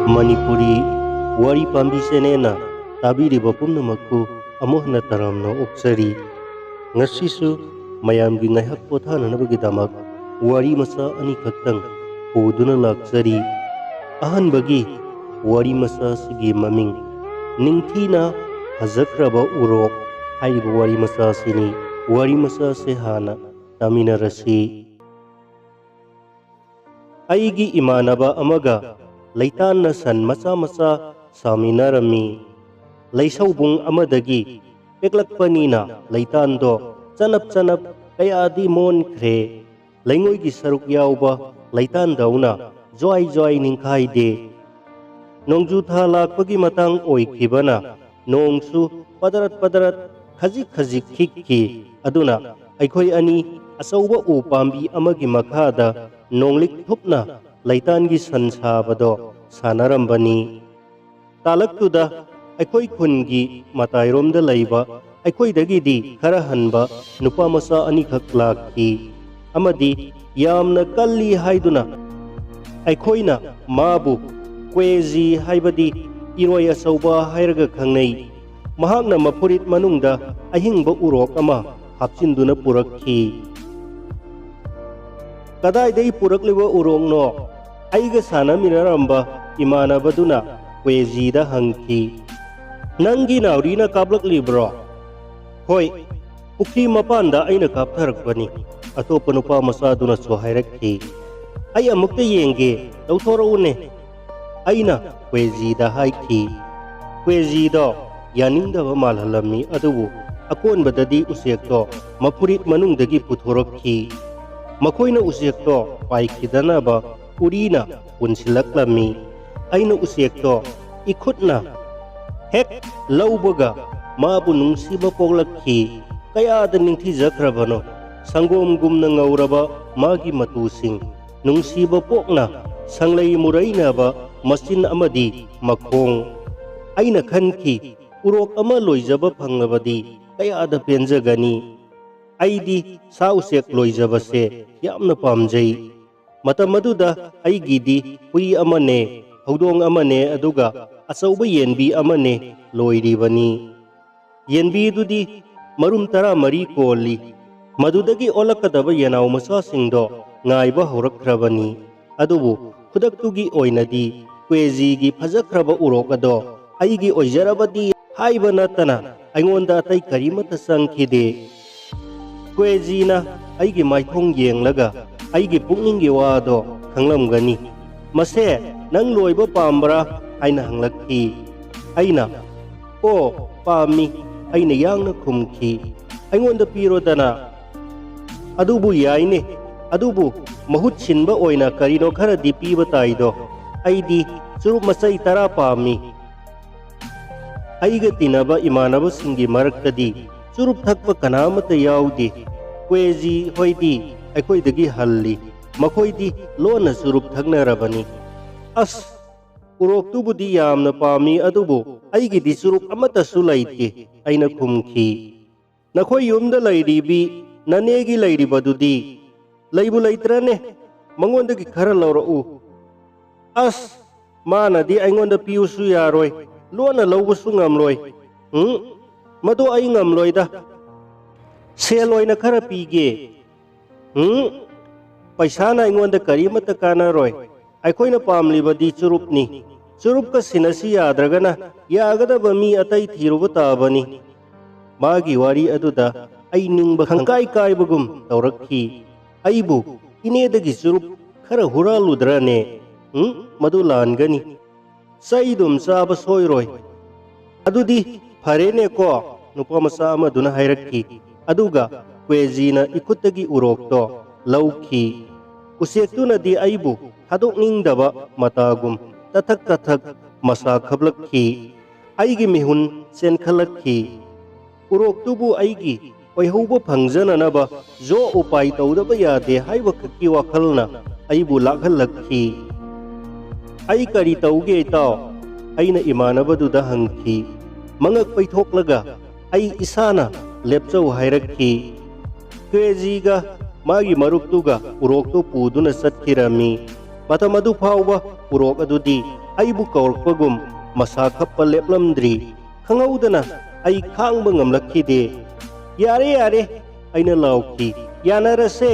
Manipuri Wari Pambi Senena Tabiriba Pumnamaku Amohna Taramno Oksari Ngasisu myamgi ngayhak pothananabagidamag warimacha ani khaktang puduna laksari ahanbagi warimacha sigi maming Ningthina Fjkhrba Urok haiba warimacha sini warimacha se hana taminarasi aigi imanaba amaga leitanna san macha macha saminarami leisaubung amadagi peklakpanina leitando chanap kayadi mon khre leingoi gi saruk yauba leitan dauna joy ningkhai de nongju tha lakpagi matang oikhibana nongsu padarat khazik khikki aduna aikhoi ani asauba u pambi amagi makhada nonglik thupna leitan gi sansabado sanarambani talaktuda aikhoi khungi matairomda leiba ꯑꯩꯈꯣꯏꯗꯒꯤꯗꯤ ꯈꯔ ꯍꯟꯕ ꯅꯨꯄꯥ ꯃꯆꯥ ꯑꯅꯤꯈꯛ ꯂꯥꯛꯈꯤ ꯑꯃꯗꯤ ꯌꯥꯝꯅ ꯀꯜꯂꯤ ꯍꯥꯏꯗꯨꯅ ꯑꯩꯈꯣꯏꯅ ꯃꯥꯕꯨ ꯀ꯭ꯋꯦꯖꯤ ꯍꯥꯏꯕꯗꯤ ꯏꯔꯣꯏ ꯑꯆꯧꯕ ꯍꯥꯏꯔꯒ ꯈꯪꯅꯩ ꯃꯍꯥꯛꯅ ꯃꯐꯨꯔꯤꯠ ꯃꯅꯨꯡꯗ ꯑꯍꯤꯡꯕ ꯎꯔꯣꯛ ꯑꯃ ꯍꯥꯞꯆꯤꯟꯗꯨꯅ ꯄꯨꯔꯛꯈꯤ ꯀꯗꯥꯏꯗꯒꯤ ꯄꯨꯔꯛꯂꯤꯕ ꯎꯔꯣꯛꯅꯣ ꯑꯩꯒ ꯁꯥꯟꯅꯃꯤꯟꯅꯔꯝꯕ ꯏꯃꯥꯟꯅꯕꯗꯨꯅ ꯀ꯭ꯋꯦꯖꯤꯗ ꯍꯪꯈꯤ ꯅꯪꯒꯤ ꯅꯥꯎꯔꯤꯅ ꯀꯥꯞꯂꯛꯂꯤꯕ꯭ꯔꯣ ꯍꯣꯏ ꯄꯨꯈ꯭ꯔꯤ ꯃꯄꯥꯟꯗ ꯑꯩꯅ ꯀꯥꯞꯊꯔꯛꯄꯅꯤ ꯑꯇꯣꯞꯄ ꯅꯨꯄꯥ ꯃꯆꯥꯗꯨꯅꯁꯨ ꯍꯥꯏꯔꯛꯈꯤ ꯑꯩ ꯑꯃꯨꯛꯇ ꯌꯦꯡꯒꯦ ꯂꯧꯊꯣꯔꯛꯎꯅꯦ ꯑꯩꯅ ꯀ꯭ꯋꯦꯖꯤꯗ ꯍꯥꯏꯈꯤ ꯀ꯭ꯋꯦꯖꯤꯗꯣ ꯌꯥꯅꯤꯡꯗꯕ ꯃꯥꯜꯍꯜꯂꯝꯃꯤ ꯑꯗꯨꯕꯨ ꯑꯀꯣꯟꯕꯗꯗꯤ ꯎꯆꯦꯛꯇꯣ ꯃꯐꯨꯔꯤꯠ ꯃꯅꯨꯡꯗꯒꯤ ꯄꯨꯊꯣꯔꯛꯈꯤ ꯃꯈꯣꯏꯅ ꯎꯆꯦꯛꯇꯣ ꯄꯥꯏꯈꯤꯗꯅꯕ ꯎꯔꯤꯅ ꯄꯨꯟꯁꯤꯜꯂꯛꯂꯝꯃꯤ ꯑꯩꯅ ꯎꯆꯦꯛꯇꯣ 이khutna hek laubaga mabu nungsiba poglakhi kayada ningthijakhrabano sangomgumna ngauraba magi matusing nungsiba pokna sanglai murainaba masin amadi makhong aina khanki urok ama loijaba phanglabadi kayada penjagani aidi sa usek loijabase yamna pamjai matamaduda aigidi hui amane hawdong amane aduga achauba yenbi amane loiribani yenbi dudi marum tara mari koli madudagi olakadaba yanau macha singdo ngaiba horakrabani adubu khudaktugi oinadi kweji gi Fjkhrba urok ado aigi oijarabadi haiba natana aingonda atai karimata sangkhide kweji na aigi maithong yenglaga aigi pukninggi wado khanglamgani mase nang loiba pambra aina hanglakhi aina o pami aina yangna khumki aingonda pirodana adubu yaine adubu mahut sinba oina karino khara di piba taido aidi surup masai tara pami aiga tinaba imanaba singi maraktadi surup thakpa kanamata yaudi kweji hoidi aikhoidagi halli makhoidi lona surup thaknarabani as urok tubudi yamna pami adubu aigidi surup amata sulaiti aina khumki nakhoi yumda lairibi nanegi lairibadudi laibu laitrane mangondagi khara laurau as manadi aingonda piusu yaroi lona laubusu ngamloi madu ai ngamloida seloina khara pige paisa na aingonda karimata kanaroi ꯑꯩꯈꯣꯏꯅ ꯄꯥꯝꯂꯤꯕꯗꯤ ꯆꯨꯔꯨꯞꯅꯤ ꯆꯨꯔꯨꯞꯀ ꯁꯤꯟꯅꯁꯤ ꯌꯥꯗ꯭ꯔꯒꯅ ꯌꯥꯒꯗꯕ ꯃꯤ ꯑꯇꯩ ꯊꯤꯔꯨꯕ ꯇꯥꯕꯅꯤ ꯃꯥꯒꯤ ꯋꯥꯔꯤ ꯑꯗꯨꯗ ꯑꯩ ꯅꯤꯡꯕ ꯈꯪꯀꯥꯏ ꯀꯥꯏꯕꯒꯨꯝ ꯇꯧꯔꯛꯈꯤ ꯑꯩꯕꯨ ꯏꯅꯦꯗꯒꯤ ꯆꯨꯔꯨꯞ ꯈꯔ ꯍꯨꯔꯥꯜꯂꯨꯗ꯭ꯔꯅꯦ ꯃꯗꯨ ꯂꯥꯟꯒꯅꯤ ꯆꯩꯗꯨꯝ ꯆꯥꯕ ꯁꯣꯏꯔꯣꯏ ꯑꯗꯨꯗꯤ ꯐꯔꯦꯅꯦꯀꯣ ꯅꯨꯄꯥ ꯃꯆꯥ ꯑꯃꯗꯨꯅ ꯍꯥꯏꯔꯛꯈꯤ ꯑꯗꯨꯒ ꯀ꯭ꯋꯦꯖꯤꯅ ꯏꯈꯨꯠꯇꯒꯤ ꯎꯔꯣꯛꯇꯣ ꯂꯧꯈꯤ ꯎꯆꯦꯛꯇꯨꯅꯗꯤ ꯑꯩꯕꯨ ꯊꯥꯗꯣꯛꯅꯤꯡꯗꯕ ꯃꯇꯥꯒꯨꯝ ꯇꯊꯛ ꯃꯁꯥ ꯈꯞꯂꯛꯈꯤ ꯑꯩꯒꯤ ꯃꯤꯍꯨꯟ ꯆꯦꯟꯈꯠꯂꯛꯈꯤ ꯎꯔꯣꯛꯇꯨꯕꯨ ꯑꯩꯒꯤ ꯑꯣꯏꯍꯧꯕ ꯐꯪꯖꯅꯅꯕ ꯖꯣ ꯎꯄꯥꯏ ꯇꯧꯗꯕ ꯌꯥꯗꯦ ꯍꯥꯏꯕ ꯈꯛꯀꯤ ꯋꯥꯈꯜꯅ ꯑꯩꯕꯨ ꯂꯥꯛꯍꯜꯂꯛꯈꯤ ꯑꯩ ꯀꯔꯤ ꯇꯧꯒꯦ ꯏꯇꯥꯎ ꯑꯩꯅ ꯏꯃꯥꯟꯅꯕꯗꯨꯗ ꯍꯪꯈꯤ ꯃꯉꯛ ꯄꯩꯊꯣꯛꯂꯒ ꯑꯩ ꯏꯁꯥꯅ ꯂꯦꯞꯆꯧ ꯍꯥꯏꯔꯛꯈꯤ ꯀ꯭ꯋꯦꯖꯤꯒ ꯃꯥꯒꯤ ꯃꯔꯨꯞꯇꯨꯒ ꯎꯔꯣꯛꯇꯨ ꯄꯨꯗꯨꯅ ꯆꯠꯈꯤꯔꯝꯃꯤ matam adu phauba urok adudi aibu kaurpagum masa khappa leplamdri khangaudana ai khangba ngamlakhide yare yare aina lauki yanarase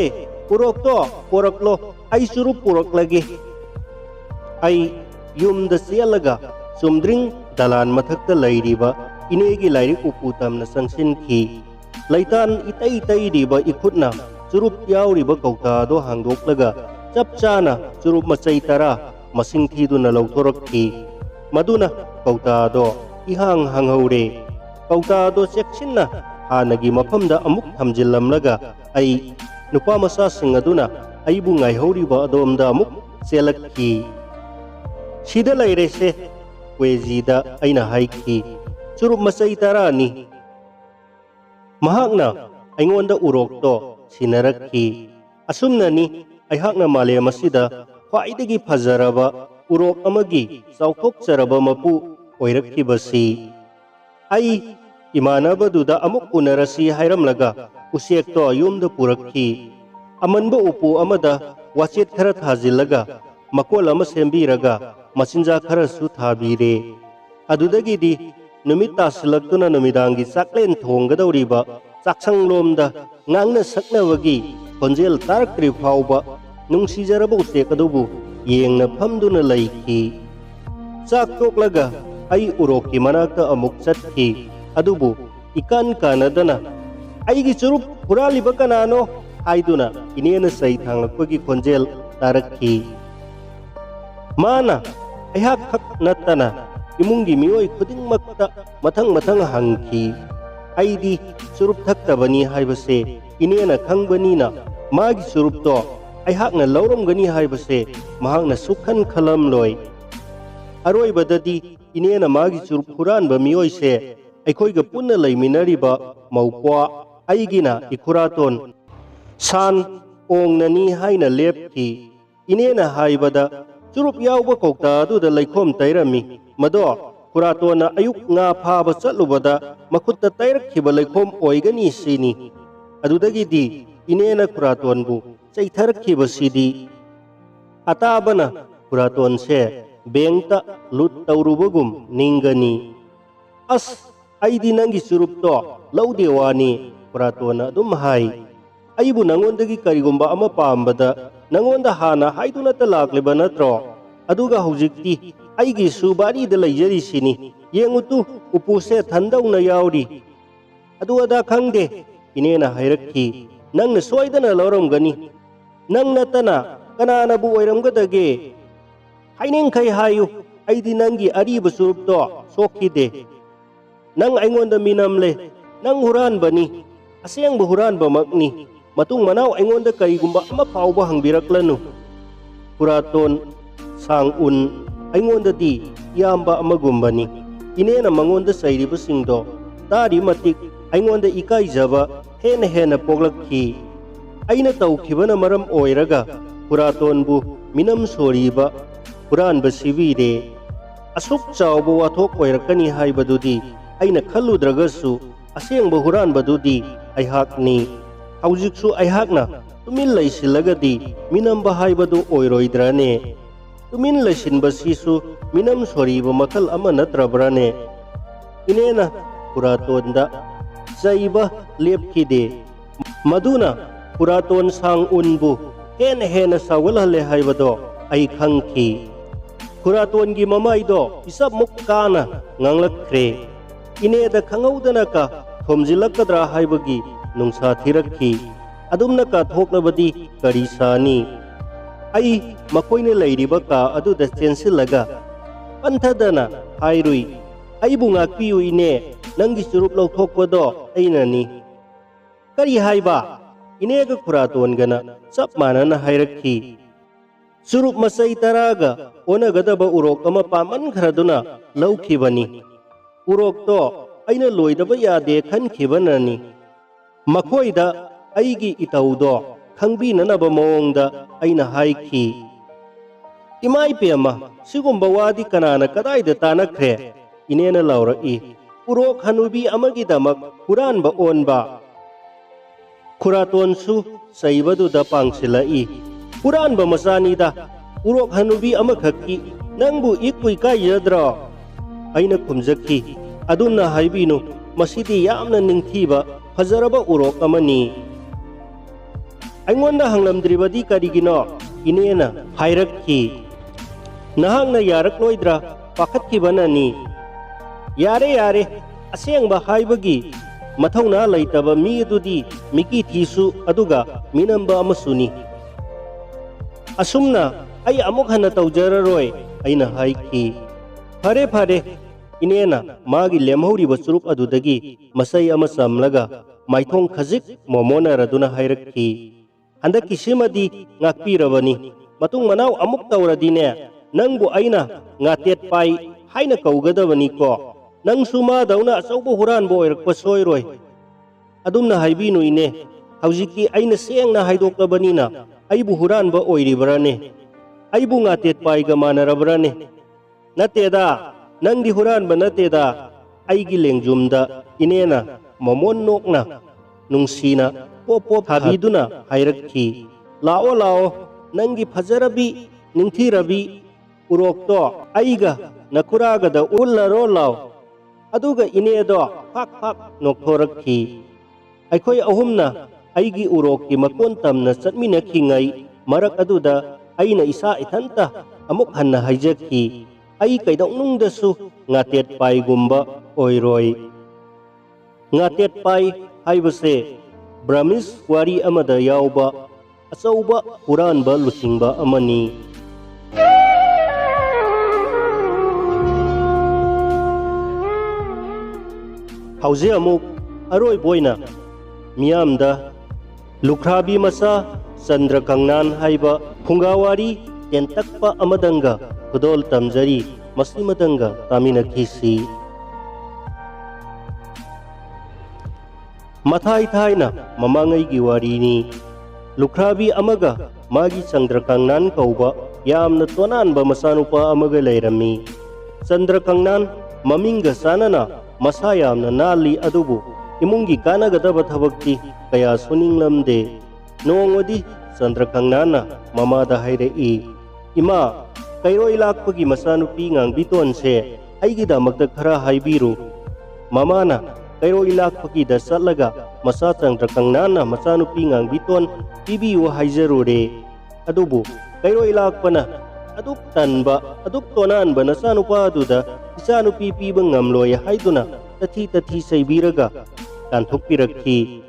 urok to poraklo ai surup porak lagi ai yumda selaga sumdring dalan mathakta lairiba inegi lairik uputamna sangsinki laitan itai itai riba ikhutna surup yauriba kauta do hangdoklaga chap chana surup macai tara masing thiduna lautorakki maduna kauta do ihang hanghaure kauta do sectionna hanagi mafamda amuk thamjillamlaga ai nupa masa sing aduna aibu ngaihoriba adomda amuk selakki sida lairese kwezida aina haiki surup macai tara ni mahakna aingonda urok to sinarakki asumna ni aihakna malem asida khwaidagi fajaraba urok amagi chauthokcharaba mapu oirakkibasi ai imanabaduda amuk unarasi hairamlaga usek to yumda purakki amanba upu amada wachet khara thajillaga makol ama sembiraga machinja khara su thabire adudagidi numit taslaktuna numidangi chaklen thonggadawriba chaksanglomda ngangna saknawagi konjel tarakri phauba nungsijaraba usek adubu yengna phamduna laiki chak toklaga ai urokki manakta amuk chatki adubu ikan kanadana aigi churup huraliba kanano haiduna inena sai thanglakpagi konjel tarakki mana aihak khak natana imungi miyoi khudingmakta mathang mathang hangki aidi surup thaktabani haibase inena khangbanina magi surup to aihakna lauramgani haibase mahakna sukhan khalamloi aroibadadi inena magi surup huranba miyoise aikhoiga punna laiminariba maupwa aigina ikhuraton san ongnani haina lepki inena haibada surup yauba kokta aduda laikhom tairami mado kuratona ayuk nga phaba chatlubada makhutta tairakhiba laikhom oigani sini adudagidi inena kuratonbu chaitharakhiba sidi atabana kuraton se bengta lut taurubagum ningani as aidi nangi surup to laudewani kuratona dum hai aibu nangondagi karigumba ama pambada nangonda hana haiduna talakliba natro aduga hujikti aigi subari da laijari sini yengutu upuse thandauna yauri adu ada khangde inena hairakki nangna soidana lauramgani nangna tana kanana bu oiramgadage haining khai hayu aidi nangi ariba surup to sokhide nang aingonda minamle nang huran bani aseng buhuran bamakni matung manau aingonda karigumba ama phauba hangbiraklanu kuraton sangun aingonda di yamba amagumbani inena mangonda sairiba singdo tari matik aingonda ikai jaba hena poglakhi aina taukhibana maram oiraga kuratonbu minam soriba kuran basibire asuk chawbo wathok oirakani haibadudi aina khalludragasu asengba huran badudi aihakni haujiksu aihakna tumin laisilagadi minamba haibadu oiroidrane tumin laisinbasisu minam soriba makal ama natrabrane inena kuratonda jaiba lepkide maduna kuraton sang unbu hena sawalhale haibado ai khangki kuraton gi mamaido isap mukkana nganglakre ineda khangaudana ka thomjilakadra haibagi nungsa thirakhi adumna ka thoknabadi kari sani ai makoine lairiba ka aduda chensilaga panthadana hairui aibu ngakpiu ine nangi surup lauthokpado ainani kari haiba inega kuraton gana chap manana hairakhi surup masai taraga onagadaba urok ama paman khraduna laukhibani urok to aina loidaba yade khankhibanani makhoida aigi itaudo khangbinanaba mawongda aina haikhi imai pema sigumba wadi kanana kadaida tanakhre inena lauraki urok hanubi amagi damak huranba onba kuratonsu saibaduda pangsilai huranba masanida Urok hanubi amakaki nangbu ikui kaiyadra. Aina khumjaki adumna haibinu masidi yamna ningthiba fajaraba urok amani. Aingonda hanglamdribadi karigino inena hairakki. Nahangna yarakloidra pakhatkibanani. Yare yare asengba haibagi mathawna laitaba mi adudi miki thisu aduga minamba amasuni. Asumna ay amuk hana tawjararoi aina haiki. Fare fare inena magi lemhoriba surup adudagi masai ama samlaga maithong khajik momona raduna hairakki. Handaki simadi ngakpirabani matung manaw amuk tawradine nangbu aina ngatet pai haina kaugadabani ko. Nang sumadaw na asawbo huranbo oirakpa soiroi. Adumna haibinu ine haujiki aina siyang na haidoktabanina aibu huranba oiribarane. Aibu ngatet paiga manarabarane. Nateda nang di huranba nateda aigi lengjumda inena momon na nungsina popop habiduna hairakki. Lao lao nangi fajarabi ningthirabi urokto aiga nakuragada ullaro lao. Aduga inedo pak nokhorakki. Aikoi ahumna aigi urok ki makon tamna satminakhingai marak aduda aina isa ithanta amuk hanna haijakki. Ai kaidongnungdasu ngatet pai gumba oiroi. Ngatet pai haibase Brahmis wari amada yauba asauba huranba lusingba amani. Hauze amuk aroi boina miyamda lukhrabi masa Chandra Kangnan haiba phungawari tentakpa amadanga khudol tamjri maslimadanga taminakisi. Mathai thaina mamangai gi warini lukhrabi amaga magi Chandra Kangnan kauba yamna tonanba masanupa amaga leirami. Chandra Kangnan maminga sanana masa yamna nali adubu imungi kanagadaba thabakti kaya suninglamde. Nongodi Chandra Kangnana mamada hairei ima kairoi lakpagi masanupi ngangbiton se aigidamagda khara haibiru. Mamana kairoi lakpagi da satlaga masa Chandra Kangnana masanupi ngangbiton pibiyu haijarure. Adubu kairoi lakpana aduk tanba aduk tonanba nasanupa aduda isanupi piba ngamloy haiduna tathi saibiraga kanthokpirakhi.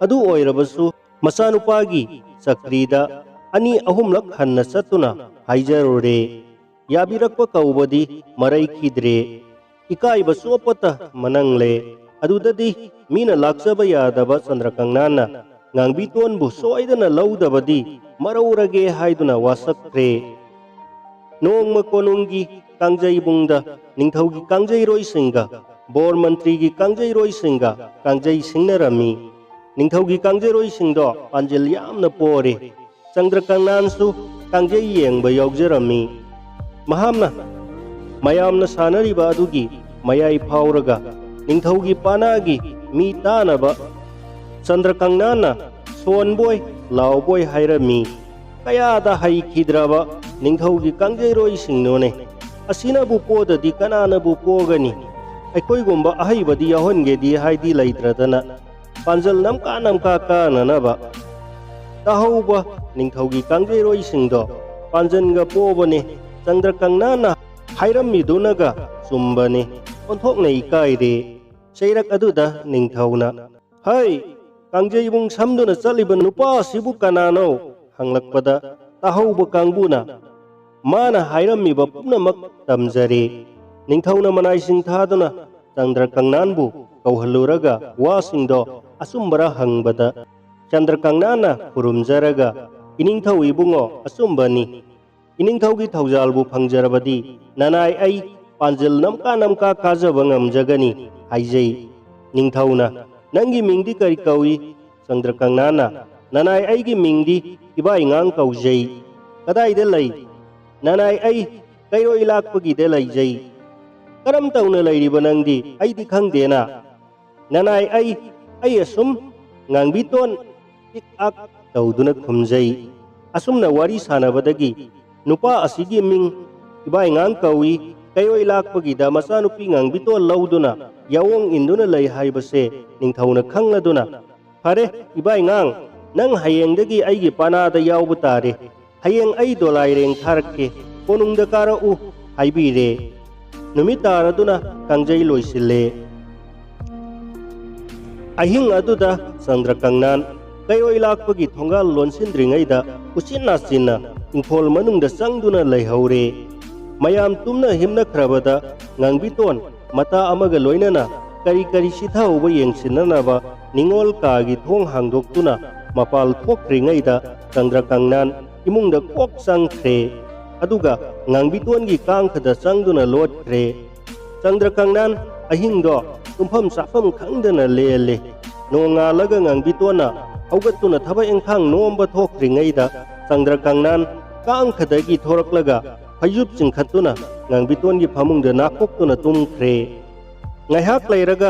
Adu oirabasu masanupagi sakrida ani ahumlak hanna satuna haijarore. Yabirakpa kaubadi marai khidre. Ikaibasu apata manangle. Adudadi mina laksaba yadaba Chandra Kangnana ngangbitonbu soidana laudabadi maraurage haiduna wasakre. Nongma konunggi kangjai-bungda ningthaugi kangjai-roi singa bor mantri gi kangjai-roi singa kangjai singnarami. Ningthaugi kangjai-roi singdo panjil yamna pore. Chandra Kangnan su kangjai yengba yaujarami. Mahamna mayamna sanariba adugi mayai phauraga ningthaugi panagi mi tanaba Chandra Kangnana sonboy laoboy hairami. Kayada haikidraba ningthaugi kangjai-roi singnone asinabu podadi kananabu pogani. Aikoigumba ahaibadi yahongedi haidi laitradana panjal namka kananaba tahauba ningthaugi kangjai-roi singdo panjanga pobane. Chandra Kangnana hairammidunaga sumbane onthokna ikaire. Seirak aduda ningthauna hai kangjai-bung samduna chaliba nupa sibu kanano hanglakpada tahauba kangbuna mana hairammiba pumnamak tamjare. Ningthauna manaising thaduna Chandra Kangnanbu kauhaluraga wasingdo asumbara hangbada. Chandra Kangnana khurumjaraga iningthau ibungo asumbani. Iningthaugi thaujalbu phangjarabadi nanai ai panjil namka kajaba ngamjagani haijai. Ningthauna nangi mingdi kari kawi? Chandra Kangnana nanai aigi mingdi ibai ngang kaujai. Kadaida lai nanai ai kairoi lakpagi de laijai. Karam tauna lairiba nangdi aidi khangdena. Nanai ai asum ngangbiton ik ak tauduna khumjai. Asumna wari sanabadagi nupa asigi ming ibai ngang kawi kayoi lakpagida masanupi ngang biton lauduna yawong induna lay haibase ningthauna khangladuna fare ibai ngang nang hayengdagi aigi panada yawbu tare hayeng ai dolaireng tharke konungda karau haibire numit taraduna kangjai loisille ahing aduda sandra kangnan kayoi lakpagi thongal lonsindringaida usinna sinna ingkhol manungda sangduna leihore mayam tumna himna khrabada ngangbiton mata amaga loinana kari kari sithauba yengsinanaba ningol kagi thong hangdoktuna mapal thokringaida sandra kangnan imungda kok sangkhre aduga ngangbiton gi kangkhada sangduna lotkre sandra kangnan ahingdo tumpham safam khangdana lele nonga laga ngangbitona haugatuna thaba engkhang nomba thokringaida sandra kangnan kangkhadagi thoraklaga phayup chingkhatuna ngangbiton gi phamungda nakoktuna tumkhre ngaihak leiraga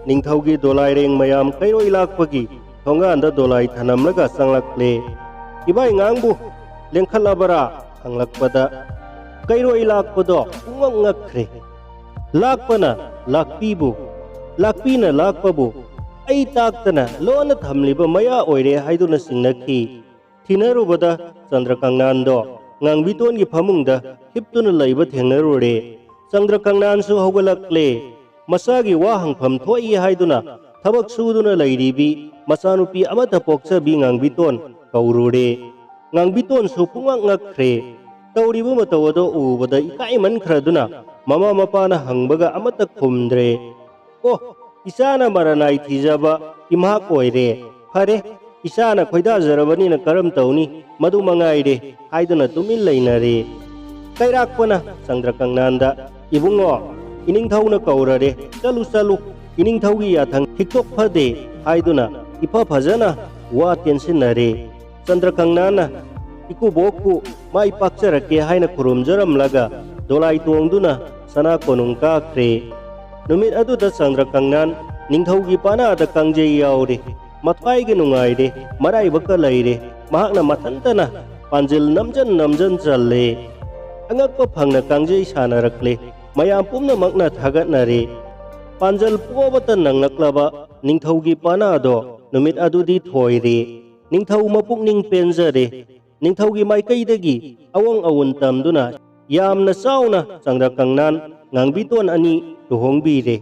ningthaugi dolaireng mayam kairoi lakpagi thonganda dolai thanamlaga sanglakle ibai ngangbu lengkhalabara hanglakpada kairoi lakpado ungangakre lakpana lakpibu lakpina lakpabu ai taktana lona thamliba maya oire haiduna singnakhi thinarubada chandra kangnando ngangbiton gi phamungda hiptuna leiba thengnarure chandra kangnan su hogalakle masagi wa hangpham thoi haiduna thabak suduna leiribi masanupi amata poksa bi ngangbiton kaurure ngangbiton su pungak ngakre tawribu matawado ubada ikai man khraduna mama mapana hangbaga amata khumdre oh isana maranai thijaba imha koire fare isana khoida zarabani na karam tawni madu mangaire haiduna tumin leinare kairakpana sandra kangnanda ibungo iningthauna kaurare chalu chalu iningthaugi yathang hiktok phade haiduna ipa phajana wa tensinare sandra kangnana ikuboku mai pakcharake haina khurumjaram laga dolai tongduna sana konungka kre numit aduda sandra kangnan ningthaugi pana da kangjei yaure mathai ge nungaire marai baka leire mahakna mathantana panjil namjan challe angakpa phangna kangjei sanarakle mayam pumna makna thagatnare panjal puwabata nanglaklaba ningthaugi pana do numit adudi thoire ningthau mapukning penjare ningthaugi maikaidagi awang awun tamduna yamna sauna sandra kangnan ngangbiton ani luhongbire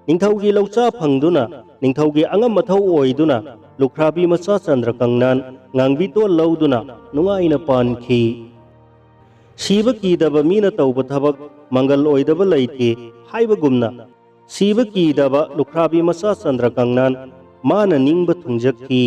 ningthaugi laucha phangduna ningthaugi angam mathau oiduna lukhrabi macha chandra kangnan ngangbiton lauduna nungaina pankhi siba kidaba mina tauba thabak mangal oidaba leite haibagumna siba kidaba lukhrabi macha chandra kangnan mana ningba thungjakhi